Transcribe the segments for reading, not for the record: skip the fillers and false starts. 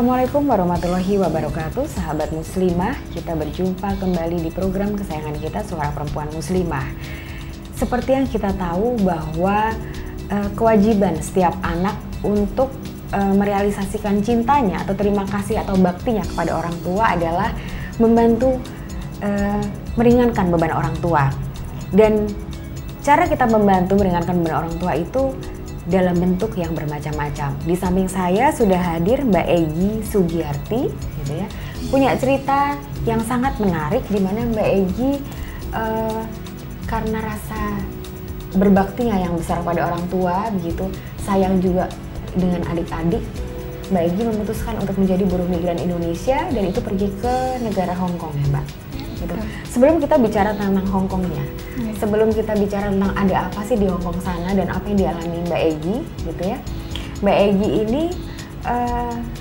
Assalamualaikum warahmatullahi wabarakatuh, sahabat muslimah. Kita berjumpa kembali di program kesayangan kita, Suara Perempuan Muslimah. Seperti yang kita tahu bahwa kewajiban setiap anak untuk merealisasikan cintanya atau terima kasih atau baktinya kepada orang tua adalah membantu meringankan beban orang tua. Dan cara kita membantu meringankan beban orang tua itu dalam bentuk yang bermacam-macam. Di samping saya sudah hadir Mbak Egy Sugiyarti, gitu ya, punya cerita yang sangat menarik di mana Mbak Egy karena rasa berbaktinya yang besar pada orang tua, begitu sayang juga dengan adik-adik, Mbak Egy memutuskan untuk menjadi buruh migran Indonesia dan itu pergi ke negara Hong Kong, ya Mbak. Gitu. Sebelum kita bicara tentang Hong Kongnya, sebelum kita bicara tentang ada apa sih di Hong Kong sana dan apa yang dialami Mbak Egy, gitu ya, Mbak Egy ini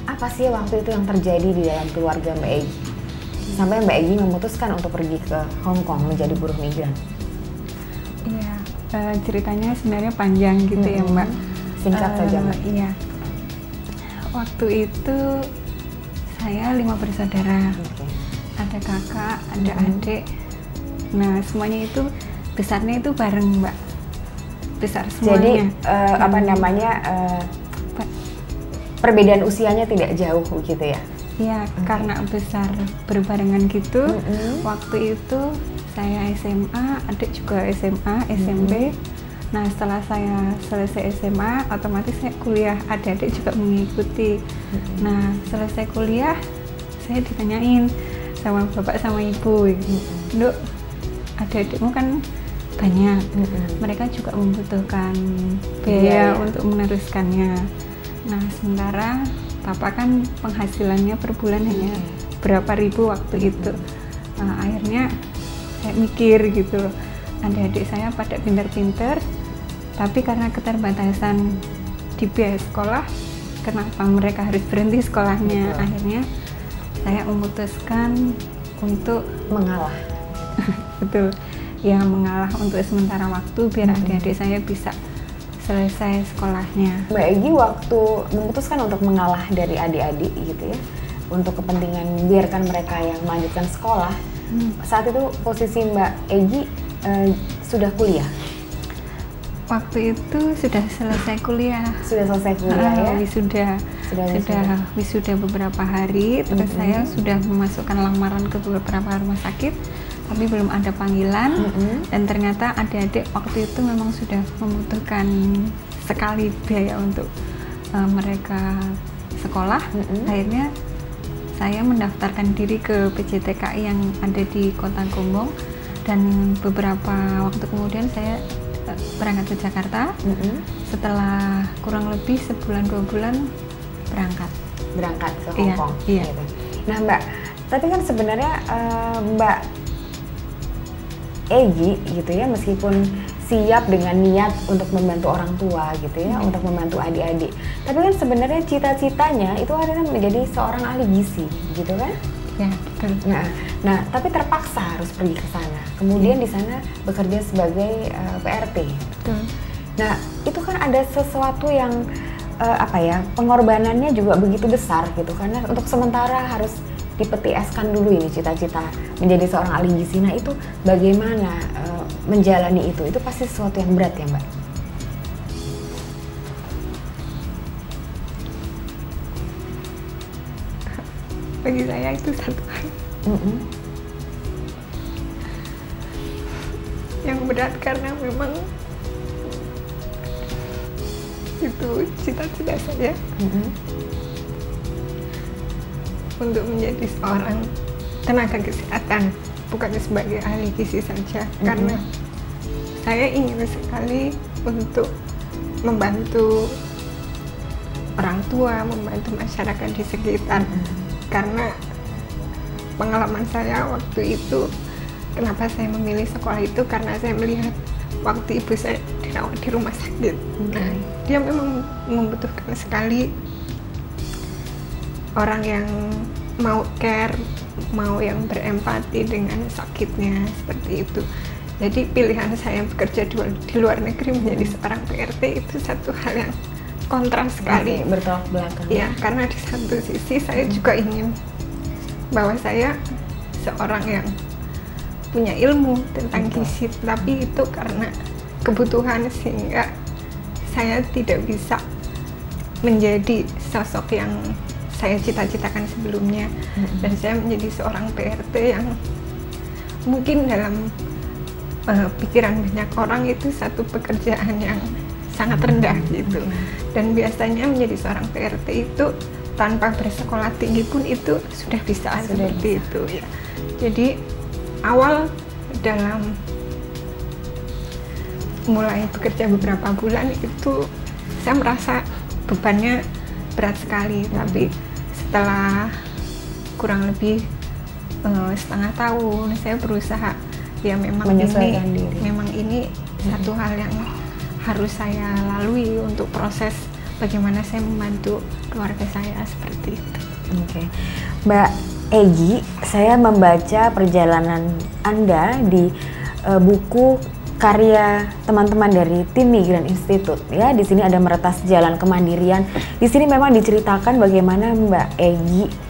apa sih waktu itu yang terjadi di dalam keluarga Mbak Egy sampai Mbak Egy memutuskan untuk pergi ke Hong Kong menjadi buruh migran? Iya, ceritanya sebenarnya panjang gitu ya Mbak. Singkat saja Mbak. Iya, waktu itu saya 5 bersaudara. Ada kakak, ada adik. Nah, semuanya itu besarnya itu bareng, Mbak. Besar semuanya. Jadi apa namanya? Perbedaan usianya tidak jauh gitu ya? Iya, karena besar berbarengan gitu. Waktu itu saya SMA, adik juga SMA, SMP. Nah, setelah saya selesai SMA, otomatis saya kuliah. Adik-adik juga mengikuti. Nah, selesai kuliah, saya ditanyain sama bapak sama ibu, Duk, adik-adikmu kan banyak, mereka juga membutuhkan biaya untuk meneruskannya. Nah, sementara bapak kan penghasilannya per bulan hanya berapa ribu waktu itu. Nah, akhirnya saya mikir gitu, adik-adik saya pada pinter-pinter, tapi karena keterbatasan di biaya sekolah, kenapa mereka harus berhenti sekolahnya? Akhirnya saya memutuskan untuk mengalah. Betul, ya mengalah untuk sementara waktu biar adik-adik saya bisa selesai sekolahnya. Mbak Egy waktu memutuskan untuk mengalah dari adik-adik gitu ya, untuk kepentingan biarkan mereka yang melanjutkan sekolah, saat itu posisi Mbak Egy sudah kuliah? Waktu itu sudah selesai kuliah. Sudah selesai kuliah ya? Sudah wisuda beberapa hari, terus saya sudah memasukkan lamaran ke beberapa rumah sakit, tapi belum ada panggilan. Dan ternyata adik-adik waktu itu memang sudah membutuhkan sekali biaya untuk mereka sekolah. Akhirnya saya mendaftarkan diri ke PJTKI yang ada di Kota Gombong, dan beberapa waktu kemudian saya berangkat ke Jakarta. Setelah kurang lebih sebulan 2 bulan berangkat ke Hong Kong. Iya. Gitu. Nah Mbak, tapi kan sebenarnya Mbak Egy gitu ya, meskipun siap dengan niat untuk membantu orang tua gitu ya, untuk membantu adik-adik, tapi kan sebenarnya cita-citanya itu adalah menjadi seorang ahli gizi gitu kan? Ya, betul. Nah, tapi terpaksa harus pergi ke sana. Kemudian di sana bekerja sebagai PRT. Betul. Nah, itu kan ada sesuatu yang pengorbanannya juga begitu besar gitu, karena untuk sementara harus dipetieskan dulu ini cita-cita menjadi seorang ahli gizi. Nah, itu bagaimana menjalani itu? Itu pasti sesuatu yang berat ya, Mbak? Bagi saya itu satu hal yang berat, karena memang itu cita-cita saya untuk menjadi seorang tenaga kesehatan, bukan sebagai ahli gizi saja, karena saya ingin sekali untuk membantu orang tua, membantu masyarakat di sekitar. Karena pengalaman saya waktu itu, kenapa saya memilih sekolah itu, karena saya melihat waktu ibu saya dirawat di rumah sakit. Nah, dia memang membutuhkan sekali orang yang mau care, mau yang berempati dengan sakitnya, seperti itu. Jadi pilihan saya bekerja di luar negeri menjadi seorang PRT itu satu hal yang kontras sekali. Bertolak belakang. Ya, karena di satu sisi saya juga ingin bahwa saya seorang yang punya ilmu tentang gizi, tapi itu karena kebutuhan sehingga saya tidak bisa menjadi sosok yang saya cita-citakan sebelumnya. Dan saya menjadi seorang PRT yang mungkin dalam pikiran banyak orang itu satu pekerjaan yang sangat rendah gitu. Dan biasanya menjadi seorang PRT itu tanpa bersekolah tinggi pun itu sudah bisa seperti itu ya. Jadi awal dalam mulai bekerja beberapa bulan itu saya merasa bebannya berat sekali, tapi setelah kurang lebih setengah tahun saya berusaha ya memang ini satu hal yang harus saya lalui untuk proses bagaimana saya membantu keluarga saya seperti itu. Oke. Mbak Egy, saya membaca perjalanan Anda di buku karya teman-teman dari tim Migran Institute ya. Di sini ada Meretas Jalan Kemandirian. Di sini memang diceritakan bagaimana Mbak Egy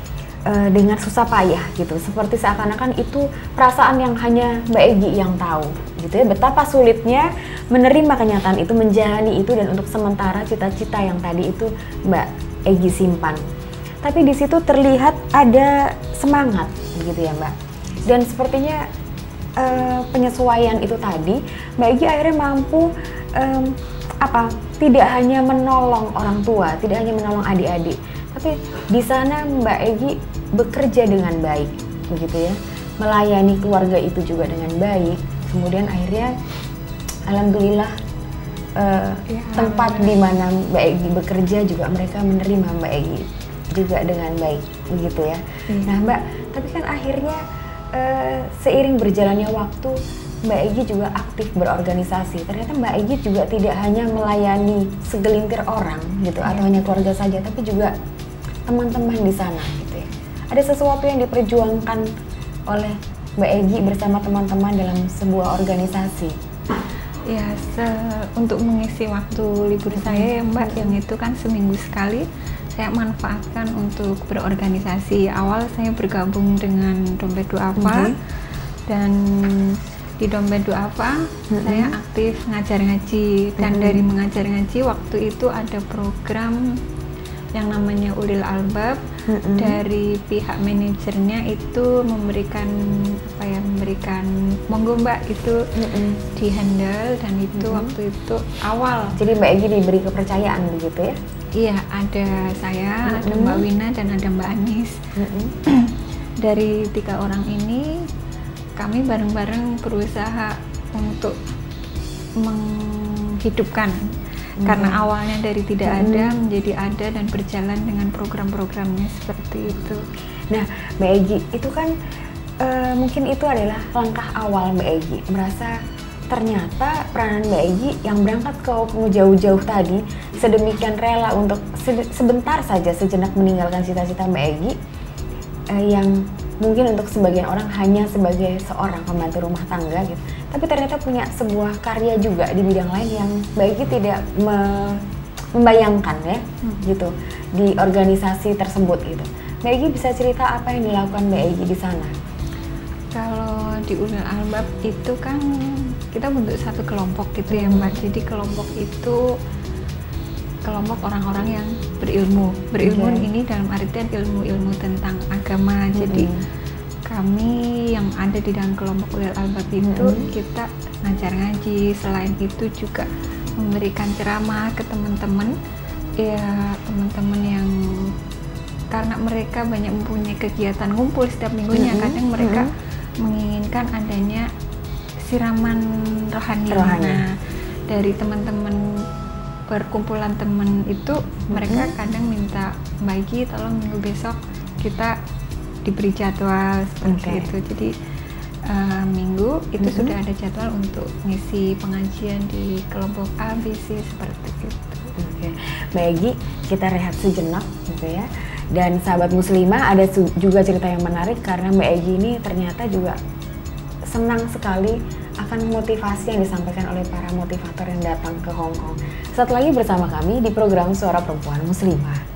dengan susah payah gitu, seperti seakan-akan itu perasaan yang hanya Mbak Egy yang tahu gitu ya, betapa sulitnya menerima kenyataan itu, menjalani itu, dan untuk sementara cita-cita yang tadi itu Mbak Egy simpan. Tapi di situ terlihat ada semangat gitu ya Mbak, dan sepertinya penyesuaian itu tadi Mbak Egy akhirnya mampu tidak hanya menolong orang tua, tidak hanya menolong adik-adik, tapi di sana Mbak Egy bekerja dengan baik, begitu ya, melayani keluarga itu juga dengan baik. Kemudian akhirnya, alhamdulillah, tempat di mana Mbak Egy bekerja juga mereka menerima Mbak Egy juga dengan baik, begitu ya. Nah Mbak, tapi kan akhirnya seiring berjalannya waktu, Mbak Egy juga aktif berorganisasi. Ternyata Mbak Egy juga tidak hanya melayani segelintir orang gitu, atau hanya keluarga saja, tapi juga teman-teman di sana gitu ya. Ada sesuatu yang diperjuangkan oleh Mbak Egy bersama teman-teman dalam sebuah organisasi. Ya, untuk mengisi waktu libur saya ya Mbak, yang itu kan seminggu sekali saya manfaatkan untuk berorganisasi. Awal saya bergabung dengan Dompet Duafa, dan di Dompet Duafa saya aktif ngajar ngaji, dan dari mengajar ngaji waktu itu ada program yang namanya Ulil Albab. Dari pihak manajernya itu memberikan monggo Mbak itu di handle, dan itu waktu itu awal. Jadi Mbak Egy diberi kepercayaan begitu ya? Iya, ada saya, ada Mbak Wina, dan ada Mbak Anis. Dari 3 orang ini kami bareng-bareng berusaha untuk menghidupkan. Karena awalnya dari tidak ada menjadi ada, dan berjalan dengan program-programnya seperti itu. Nah Mbak Egy, itu kan mungkin itu adalah langkah awal Mbak Egy merasa ternyata peranan Mbak Egy yang berangkat ke jauh-jauh tadi sedemikian rela untuk sebentar saja sejenak meninggalkan cita-cita Mbak Egy yang mungkin untuk sebagian orang hanya sebagai seorang pembantu rumah tangga gitu, tapi ternyata punya sebuah karya juga di bidang lain yang Mbak Egy tidak membayangkan ya gitu di organisasi tersebut gitu. Mbak Egy bisa cerita apa yang dilakukan Mbak Egy di sana? Kalau di Ulil Albab itu kan kita bentuk satu kelompok gitu ya Mbak. Jadi kelompok itu kelompok orang-orang yang berilmu ini dalam artian ilmu tentang agama. Jadi kami yang ada di dalam kelompok Ulil Albab itu kita ngajar ngaji, selain itu juga memberikan ceramah ke teman-teman ya, teman-teman yang karena mereka banyak mempunyai kegiatan ngumpul setiap minggunya, kadang mereka menginginkan adanya siraman rohani. Nah, dari teman-teman perkumpulan teman itu mereka kadang minta, Mbak Egy tolong minggu besok kita diberi jadwal seperti itu. Jadi minggu itu sudah ada jadwal untuk ngisi pengajian di kelompok A, B, C seperti itu. Mbak Egy, kita rehat sejenak gitu ya. Dan sahabat muslimah, ada juga cerita yang menarik karena Mbak Egy ini ternyata juga senang sekali akan motivasi yang disampaikan oleh para motivator yang datang ke Hong Kong. Saat lagi bersama kami di program Suara Perempuan Muslimah.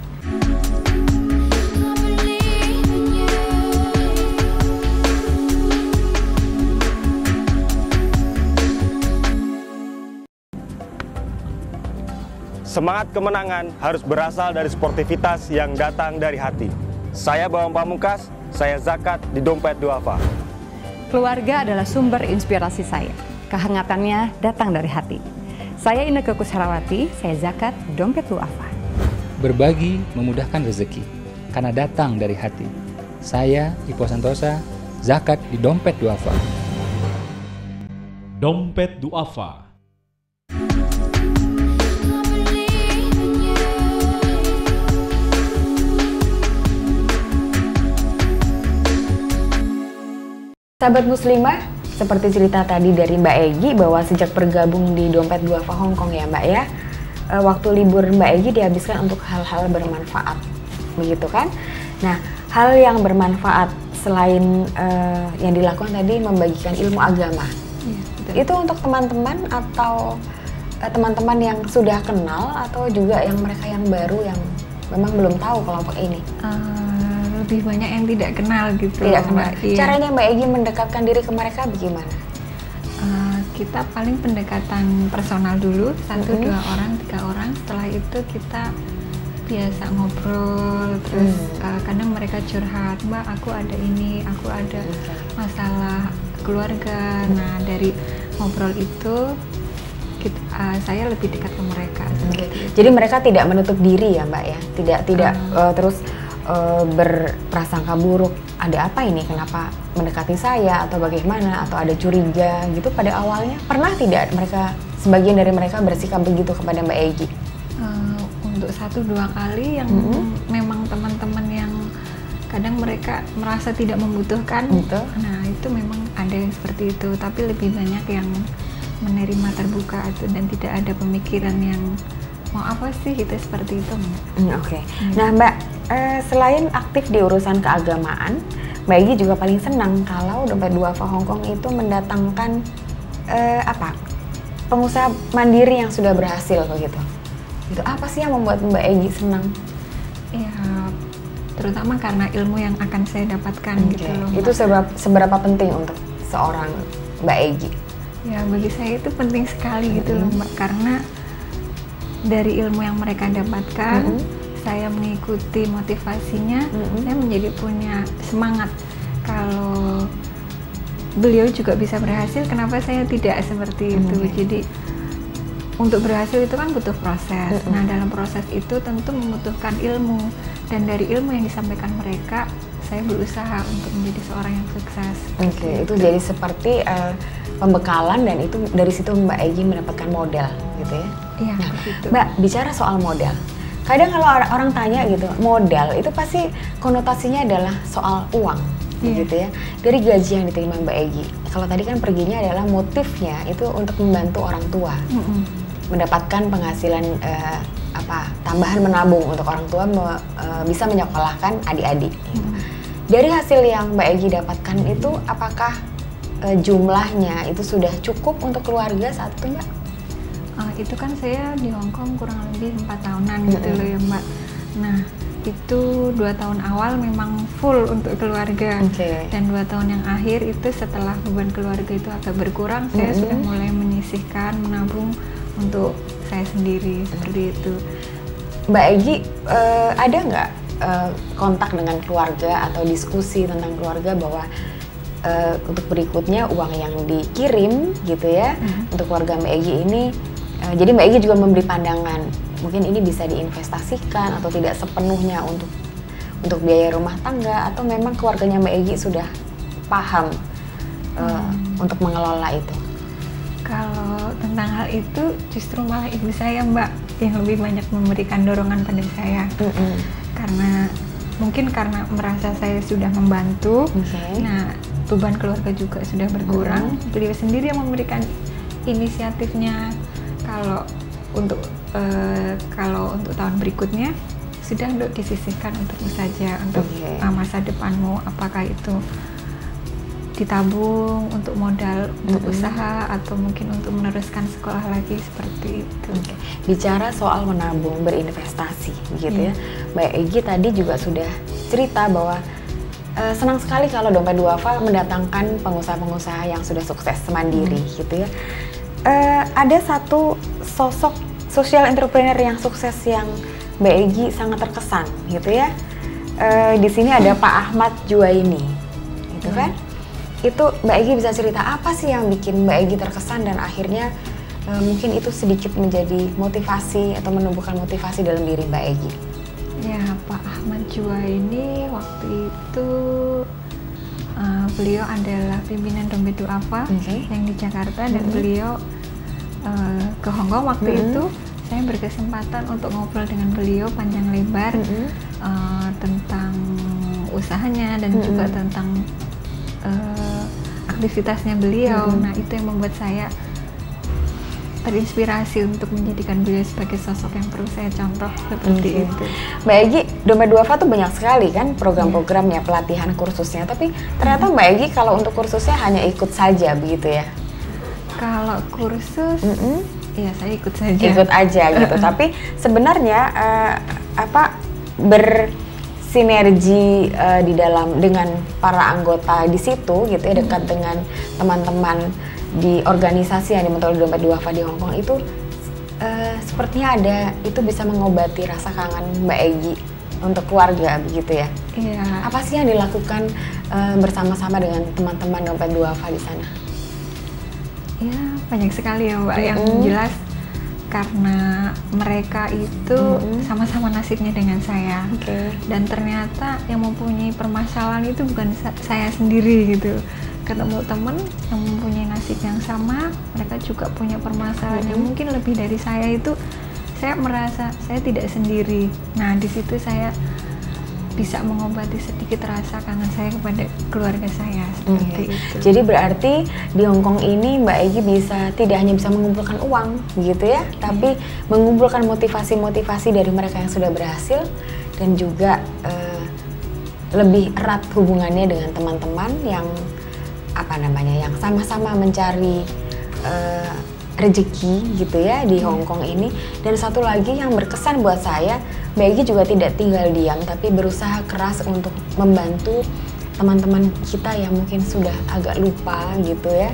Semangat kemenangan harus berasal dari sportivitas yang datang dari hati. Saya Bawang Pamungkas, saya zakat di Dompet Duafa. Keluarga adalah sumber inspirasi saya. Kehangatannya datang dari hati. Saya Inneke Koesherawati, saya zakat Dompet Duafa. Berbagi memudahkan rezeki, karena datang dari hati. Saya Ipo Santosa, zakat di Dompet Duafa. Dompet Duafa. Sahabat muslimah, seperti cerita tadi dari Mbak Egi bahwa sejak bergabung di Dompet Duafa Hong Kong ya Mbak ya, waktu libur Mbak Egi dihabiskan untuk hal-hal bermanfaat, begitu kan? Nah, hal yang bermanfaat selain yang dilakukan tadi membagikan ilmu agama, itu untuk teman-teman atau teman-teman yang sudah kenal atau juga yang mereka yang baru yang memang belum tahu kelompok ini? Lebih banyak yang tidak kenal gitu. Tidak kenal. Iya. Caranya Mbak Egi mendekatkan diri ke mereka bagaimana? Kita paling pendekatan personal dulu, 1, 2 orang, 3 orang. Setelah itu kita biasa ngobrol, terus kadang mereka curhat, Mbak aku ada ini, aku ada masalah keluarga. Nah dari ngobrol itu saya lebih dekat ke mereka. Jadi mereka tidak menutup diri ya Mbak ya? Tidak terus berprasangka buruk, ada apa ini, kenapa mendekati saya atau bagaimana, atau ada curiga gitu pada awalnya? Pernah tidak mereka, sebagian dari mereka bersikap begitu kepada Mbak Egi? Untuk 1-2 kali yang memang teman-teman yang kadang mereka merasa tidak membutuhkan, nah itu memang ada yang seperti itu, tapi lebih banyak yang menerima terbuka itu dan tidak ada pemikiran yang mau apa sih gitu seperti itu. Oke. Nah Mbak, selain aktif di urusan keagamaan, Mbak Egi juga paling senang kalau Dompet Duafa Hong Kong itu mendatangkan pengusaha mandiri yang sudah berhasil begitu. Itu apa sih yang membuat Mbak Egi senang? Ya, terutama karena ilmu yang akan saya dapatkan gitu loh. Itu seberapa penting untuk seorang Mbak Egi? Ya bagi saya itu penting sekali gitu loh Mbak, karena dari ilmu yang mereka dapatkan, saya mengikuti motivasinya, saya menjadi punya semangat. Kalau beliau juga bisa berhasil, kenapa saya tidak seperti itu? Jadi untuk berhasil itu kan butuh proses. Nah dalam proses itu tentu membutuhkan ilmu, dan dari ilmu yang disampaikan mereka, saya berusaha untuk menjadi seorang yang sukses. Itu jadi seperti pembekalan, dan itu dari situ Mbak Egi mendapatkan modal gitu ya? Iya, nah, begitu. Mbak, bicara soal modal, kadang kalau orang tanya gitu, modal itu pasti konotasinya adalah soal uang, gitu ya. Dari gaji yang diterima Mbak Egi, kalau tadi kan perginya adalah motifnya itu untuk membantu orang tua, mendapatkan penghasilan tambahan menabung untuk orang tua bisa menyekolahkan adik-adik. Gitu. Dari hasil yang Mbak Egi dapatkan itu, apakah jumlahnya itu sudah cukup untuk keluarga saat itu Mbak? Itu kan saya di Hong Kong kurang lebih 4 tahunan gitu loh ya Mbak. Nah itu 2 tahun awal memang full untuk keluarga, dan 2 tahun yang akhir itu setelah beban keluarga itu agak berkurang, saya sudah mulai menyisihkan, menabung untuk saya sendiri, seperti itu. Mbak Egi ada nggak kontak dengan keluarga atau diskusi tentang keluarga bahwa untuk berikutnya uang yang dikirim gitu ya untuk keluarga Mbak Egi ini, jadi Mbak Egi juga memberi pandangan mungkin ini bisa diinvestasikan atau tidak sepenuhnya untuk biaya rumah tangga, atau memang keluarganya Mbak Egi sudah paham untuk mengelola itu? Kalau tentang hal itu justru malah ibu saya Mbak yang lebih banyak memberikan dorongan pada saya, karena mungkin karena merasa saya sudah membantu, nah beban keluarga juga sudah berkurang, beliau sendiri yang memberikan inisiatifnya. Kalau untuk tahun berikutnya sudah untuk disisihkan untukmu saja, untuk masa depanmu, apakah itu ditabung untuk modal untuk usaha atau mungkin untuk meneruskan sekolah lagi seperti itu. Bicara soal menabung, berinvestasi gitu ya, Mbak Egy tadi juga sudah cerita bahwa senang sekali kalau Dompet Duafa mendatangkan pengusaha-pengusaha yang sudah sukses mandiri gitu ya. Ada satu sosok social entrepreneur yang sukses yang Mbak Egy sangat terkesan gitu ya. Di sini ada Pak Ahmad Juwaini, gitu kan? Itu Mbak Egy bisa cerita apa sih yang bikin Mbak Egy terkesan dan akhirnya mungkin itu sedikit menjadi motivasi atau menumbuhkan motivasi dalam diri Mbak Egy? Ya, Pak Ahmad Juwaini waktu itu beliau adalah pimpinan Dompet Duafa yang di Jakarta dan beliau ke Hongkong waktu itu. Saya berkesempatan untuk ngobrol dengan beliau panjang lebar tentang usahanya dan juga tentang aktivitasnya beliau. Nah, itu yang membuat saya terinspirasi untuk menjadikan beliau sebagai sosok yang perlu saya contoh seperti itu. Mbak Egy, Dompet Duafa tuh banyak sekali kan program-programnya, pelatihan kursusnya, tapi ternyata Mbak Egy kalau untuk kursusnya hanya ikut saja begitu ya? Kalau kursus, ya saya ikut saja. Ikut aja gitu. Tapi sebenarnya bersinergi di dalam dengan para anggota di situ gitu ya, dekat dengan teman-teman di organisasi yang dibentuk oleh Dompet Duafa di Hongkong itu sepertinya itu bisa mengobati rasa kangen Mbak Egy untuk keluarga begitu ya. Iya. Apa sih yang dilakukan bersama-sama dengan teman-teman Dompet Duafa di sana? Ya, banyak sekali ya Mbak. Yang jelas karena mereka itu sama-sama nasibnya dengan saya. Dan ternyata yang mempunyai permasalahan itu bukan saya sendiri gitu. Ketemu teman yang mempunyai nasib yang sama, mereka juga punya permasalahan yang mungkin lebih dari saya, itu saya merasa saya tidak sendiri. Nah, di situ saya bisa mengobati sedikit rasa kangen saya kepada keluarga saya seperti itu. Jadi berarti di Hongkong ini Mbak Egy tidak hanya bisa mengumpulkan uang gitu ya, tapi mengumpulkan motivasi-motivasi dari mereka yang sudah berhasil dan juga lebih erat hubungannya dengan teman-teman yang yang sama-sama mencari rezeki gitu ya di Hongkong ini. Dan satu lagi yang berkesan buat saya, Mbak Egy juga tidak tinggal diam tapi berusaha keras untuk membantu teman-teman kita yang mungkin sudah agak lupa gitu ya.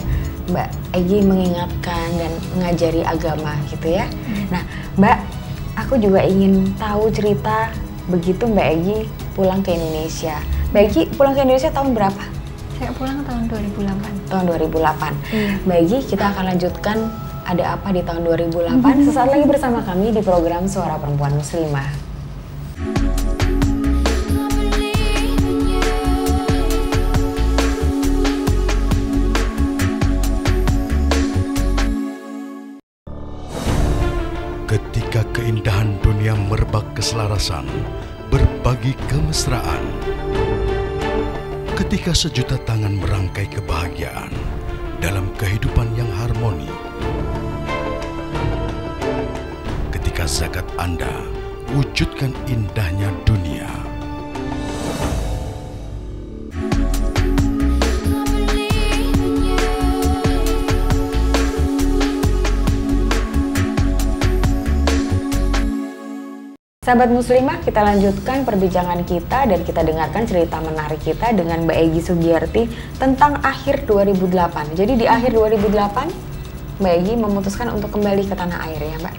Mbak Egy mengingatkan dan mengajari agama gitu ya. Nah Mbak, aku juga ingin tahu cerita begitu Mbak Egy pulang ke Indonesia. Mbak Egy pulang ke Indonesia tahun berapa? Saya pulang tahun 2008. Tahun 2008. Mbak Egy, kita akan lanjutkan Ada Apa di tahun 2008 sesaat lagi bersama kami di program Suara Perempuan Muslimah. Ketika keindahan dunia merebak keselarasan, berbagi kemesraan. Ketika sejuta tangan merangkai kebahagiaan dalam kehidupan yang harmoni. Ketika zakat Anda wujudkan indahnya dunia. Sahabat Muslimah, kita lanjutkan perbincangan kita dan kita dengarkan cerita menarik kita dengan Mbak Egy Sugiyarti tentang akhir 2008. Jadi di akhir 2008, Mbak Egy memutuskan untuk kembali ke tanah air ya Mbak?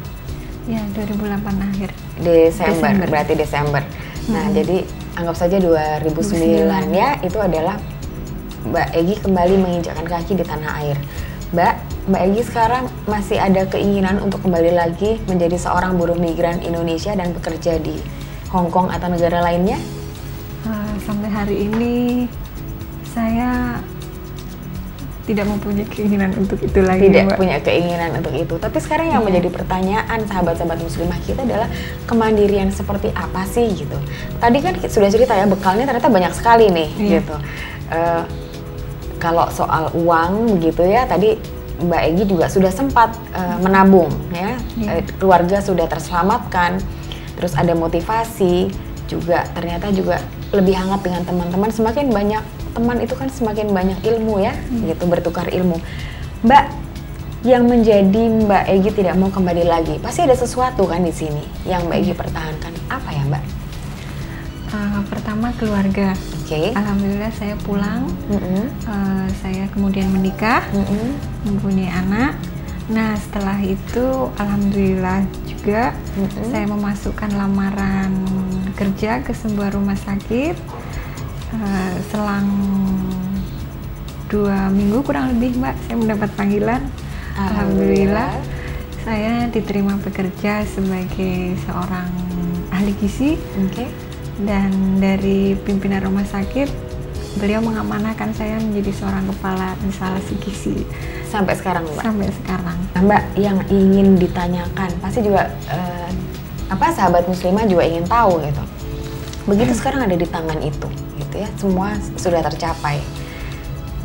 Ya, 2008 akhir. Desember. Berarti Desember. Nah, jadi anggap saja 2009 ya, itu adalah Mbak Egy kembali menginjakkan kaki di tanah air. Mbak Egy sekarang masih ada keinginan untuk kembali lagi menjadi seorang buruh migran Indonesia dan bekerja di Hong Kong atau negara lainnya? Sampai hari ini saya tidak mempunyai keinginan untuk itu lagi. Tidak Mbak. punya keinginan untuk itu. Tapi sekarang yang menjadi pertanyaan sahabat-sahabat muslimah kita adalah kemandirian seperti apa sih gitu. Tadi kan sudah cerita ya, bekalnya ternyata banyak sekali nih gitu. Kalau soal uang begitu ya, tadi Mbak Egy juga sudah sempat menabung ya, keluarga sudah terselamatkan, terus ada motivasi juga, ternyata juga lebih hangat dengan teman-teman, semakin banyak teman itu kan semakin banyak ilmu ya, gitu, bertukar ilmu. Mbak, yang menjadi Mbak Egy tidak mau kembali lagi, pasti ada sesuatu kan di sini yang Mbak Egy pertahankan. Apa ya, Mbak? Pertama keluarga. Oke. Alhamdulillah saya pulang, saya kemudian menikah, mempunyai anak. Nah setelah itu alhamdulillah juga saya memasukkan lamaran kerja ke sebuah rumah sakit. Selang 2 minggu kurang lebih Mbak, saya mendapat panggilan. Alhamdulillah saya diterima bekerja sebagai seorang ahli gizi. Dan dari pimpinan rumah sakit, beliau mengamanahkan saya menjadi seorang kepala instalasi gizi. Sampai sekarang, Mbak? Sampai sekarang. Nah, Mbak, yang ingin ditanyakan, pasti juga sahabat muslimah juga ingin tahu gitu. Begitu sekarang ada di tangan itu, gitu ya, semua sudah tercapai.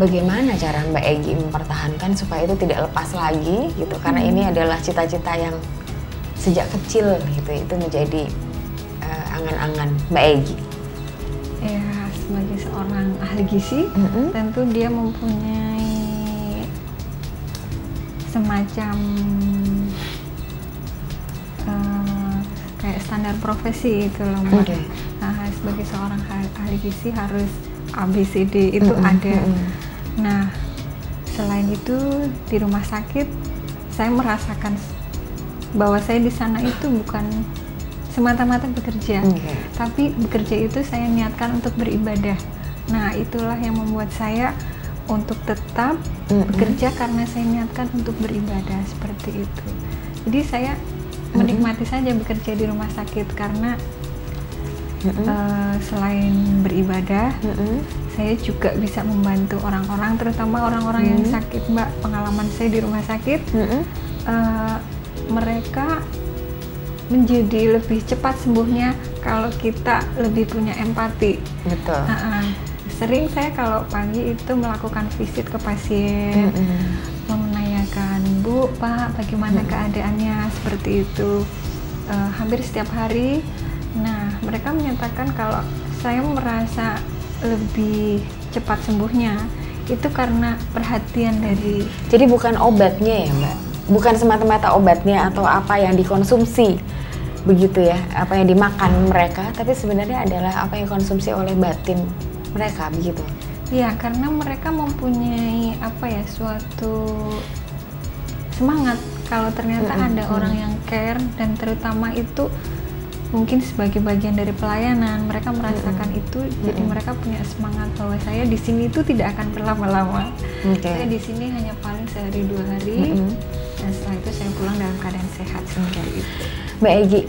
Bagaimana cara Mbak Egy mempertahankan supaya itu tidak lepas lagi, gitu? Karena ini adalah cita-cita yang sejak kecil, gitu, itu menjadi angan-angan Mbak Egy. Ya, sebagai seorang ahli gizi, tentu dia mempunyai semacam kayak standar profesi itu loh Mbak. Nah, sebagai seorang ahli gizi harus ABCD itu ada. Nah, selain itu di rumah sakit saya merasakan bahwa saya di sana itu bukan semata-mata bekerja, tapi bekerja itu saya niatkan untuk beribadah. Nah, itulah yang membuat saya untuk tetap bekerja karena saya niatkan untuk beribadah seperti itu. Jadi saya menikmati saja bekerja di rumah sakit karena selain beribadah, saya juga bisa membantu orang-orang, terutama orang-orang yang sakit, Mbak. Pengalaman saya di rumah sakit, mereka menjadi lebih cepat sembuhnya kalau kita lebih punya empati. Betul. Sering saya kalau pagi itu melakukan visit ke pasien, menanyakan, Bu, Pak, bagaimana keadaannya, seperti itu. Hampir setiap hari. Nah, mereka menyatakan kalau saya merasa lebih cepat sembuhnya itu karena perhatian dari. Jadi bukan obatnya ya, Mbak? Bukan semata-mata obatnya atau apa yang dikonsumsi, begitu ya, apa yang dimakan mereka, tapi sebenarnya adalah apa yang konsumsi oleh batin mereka, begitu? Iya, karena mereka mempunyai suatu semangat kalau ternyata ada orang yang care, dan terutama itu mungkin sebagai bagian dari pelayanan mereka merasakan itu, jadi mereka punya semangat bahwa saya di sini itu tidak akan berlama-lama. Saya di sini hanya paling sehari 2 hari, dan setelah itu saya pulang dalam keadaan sehat seperti itu. Mbak Egy,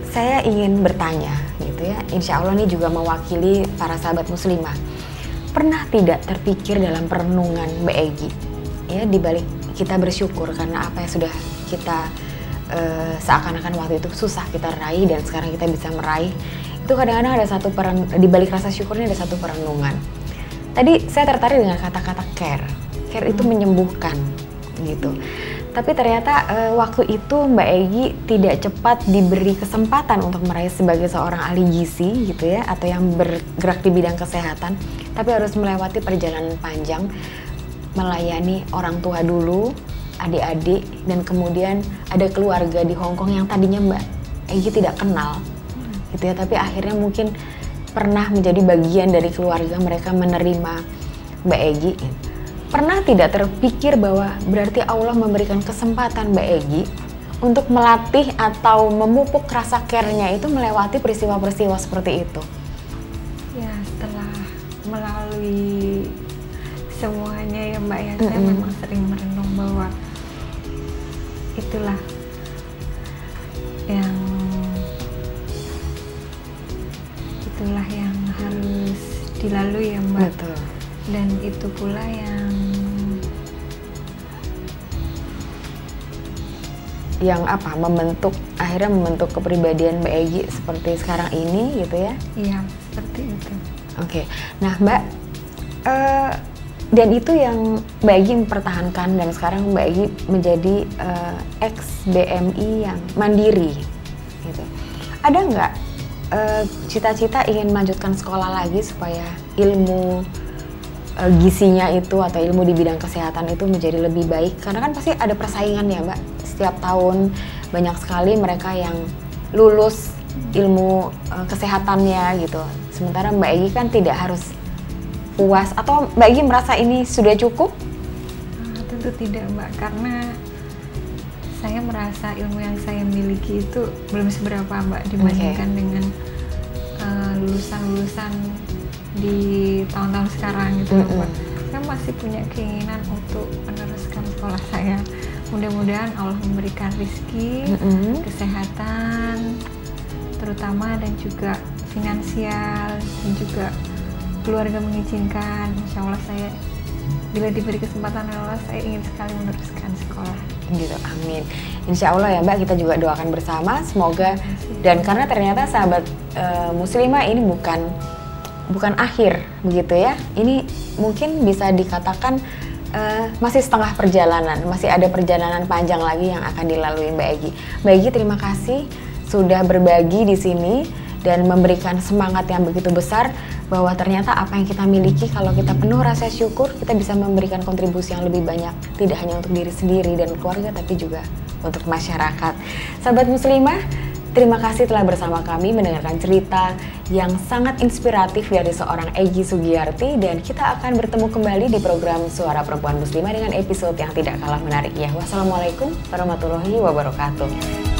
saya ingin bertanya, gitu ya. Insya Allah ini juga mewakili para sahabat muslimah. Pernah tidak terpikir dalam perenungan Mbak Egy, ya, dibalik kita bersyukur karena apa yang sudah kita seakan-akan waktu itu susah kita raih dan sekarang kita bisa meraih, itu kadang-kadang ada satu di balik rasa syukurnya ada satu perenungan. Tadi saya tertarik dengan kata-kata care. Care itu menyembuhkan, gitu. Tapi ternyata waktu itu Mbak Egy tidak cepat diberi kesempatan untuk meraih sebagai seorang ahli gizi, gitu ya, atau yang bergerak di bidang kesehatan, tapi harus melewati perjalanan panjang, melayani orang tua dulu, adik-adik, dan kemudian ada keluarga di Hong Kong yang tadinya Mbak Egy tidak kenal, gitu ya, tapi akhirnya mungkin pernah menjadi bagian dari keluarga, mereka menerima Mbak Egy. Pernah tidak terpikir bahwa berarti Allah memberikan kesempatan Mbak Egy untuk melatih atau memupuk rasa care-nya itu melewati peristiwa-peristiwa seperti itu? Ya, setelah melalui semuanya ya Mbak ya, saya memang sering merenung bahwa itulah yang harus dilalui ya Mbak. Betul. Dan itu pula yang akhirnya membentuk kepribadian Mbak Egy seperti sekarang ini, gitu ya? Iya, seperti itu. Oke. Nah Mbak, dan itu yang Mbak Egy mempertahankan, dan sekarang Mbak Egy menjadi ex BMI yang mandiri, gitu. Ada nggak cita-cita ingin melanjutkan sekolah lagi supaya ilmu gizinya itu atau ilmu di bidang kesehatan itu menjadi lebih baik? Karena kan pasti ada persaingan ya Mbak, setiap tahun banyak sekali mereka yang lulus ilmu kesehatannya gitu. Sementara Mbak Egy kan tidak harus puas, atau Mbak Egy merasa ini sudah cukup? Tentu tidak Mbak, karena saya merasa ilmu yang saya miliki itu belum seberapa Mbak dibandingkan dengan lulusan-lulusan di tahun-tahun sekarang gitu Mbak. Saya masih punya keinginan untuk meneruskan sekolah saya. Mudah-mudahan Allah memberikan rezeki, kesehatan terutama, dan juga finansial, dan juga keluarga mengizinkan. Insya Allah saya, bila diberi kesempatan oleh Allah, saya ingin sekali meneruskan sekolah. Gitu, amin. Insya Allah ya Mbak, kita juga doakan bersama, semoga. Dan karena ternyata sahabat muslimah ini bukan akhir begitu ya. Ini mungkin bisa dikatakan masih setengah perjalanan, masih ada perjalanan panjang lagi yang akan dilalui Mbak Egy. Mbak Egy, terima kasih sudah berbagi di sini dan memberikan semangat yang begitu besar bahwa ternyata apa yang kita miliki, kalau kita penuh rasa syukur, kita bisa memberikan kontribusi yang lebih banyak, tidak hanya untuk diri sendiri dan keluarga, tapi juga untuk masyarakat. Sahabat muslimah, terima kasih telah bersama kami mendengarkan cerita yang sangat inspiratif dari seorang Egy Sugiyarti, dan kita akan bertemu kembali di program Suara Perempuan Muslimah dengan episode yang tidak kalah menarik ya. Wassalamualaikum warahmatullahi wabarakatuh.